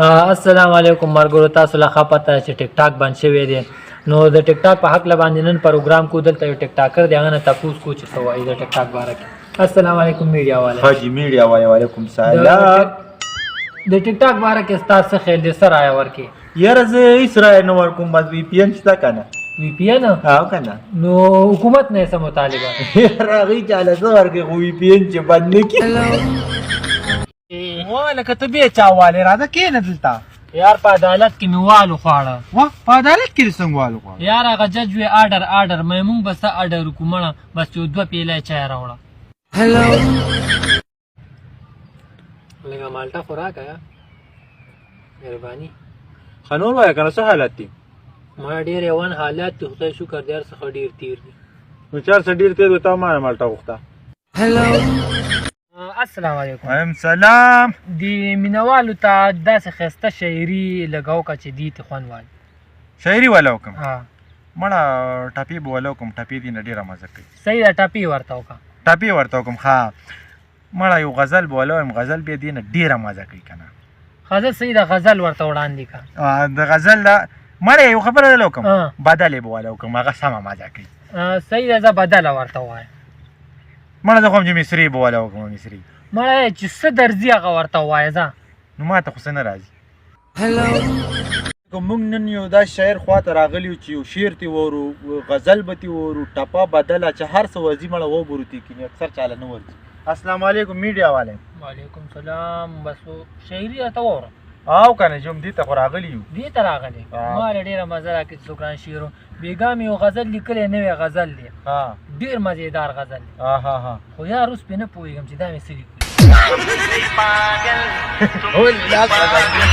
السلام علیکم مرګورو تاسو له خپته چې ټیک ټاک باندې شوی دی نو د ټیک ټاک په حق له باندې نن پروګرام کو دلته یو ټیک ټاکر دی هغه نه تاسو کو چې سوای د ټیک ټاک باره کې السلام علیکم میډیا والے حاجی میډیا والے وعلیکم سلام د ټیک ټاک باره کې تاسو خیال دې سره آیا ورکی یاره زه هیڅ رای نه ورکوم بس وی پی ان شته کنه وی پی ان او کنه نو حکومت نه سم مطالبه یاره غي چاله زه ورکې وی پی ان چې بند نه کی و لکه ته بیا چاواله راځه کېنه دلته یار په عدالت کې میوالو خواړه و په عدالت کې څنګه والو غواړه یار هغه جج وی آرډر مې مونږ بس آرډر کومړه بس یو دوه پیاله چای راوړه هلو لږه مالټا خوراک آیا مهرباني خنور وای کنه څه حالت دي ما ډېر یوان حالات ته خدای شکر دې څخه ډېر تیر دي نو چار څه ډیر ته وتا ما مالټا وخته هلو السلام علیکم وعلیکم سلام دی مینوالو ته داسې ښایسته شاعري لګاو که چې دي ته خوند وایي شاعري والا وکم ها مړه ټاپی به والا وکم ټاپی دي نه ډیره مزه کوي صحیح ده ټاپي ورته وکړه ټاپی ورته وکم ها مړه یو غزل به والا ویم غزل به دي نه ډیره مزه کوي کنه غزل صحیح ده غزل ورته وړاندې که د غزل دا مړه یو خبره ده وکم ها. بدلې به والا وکم هغه سمه مزه کوي صحیح ده زه بدله ورته وایم مړه زه خو هم چې مصري به والا وکم مصري مړی چې څه درځي هغه ورته ووایه ځه نو ما ته خو څه نه راځي هلو که موږ نن یو دا شاعر خواته راغلی چې یو شعر تی وورو غزل به تی وورو ټپه بدله چې هر څه ورځي مړه وبرو تی کینې اکثر چاله نه ورځي السلام علیکم میډیا والے وعلیکم سلام بس شاعري راته واوره او کنه چې هم دې ته خو راغلی یو دې ته راغلی ما له ډېره مزه راکړي چې څوک شعرو بېګا مې یو غزل لیکلی نوی غزل دی ها ډېر مزېدار غزل دی ها ها ها خو یار اوس پې نه پوهېږم چې دا مې څه لیکلي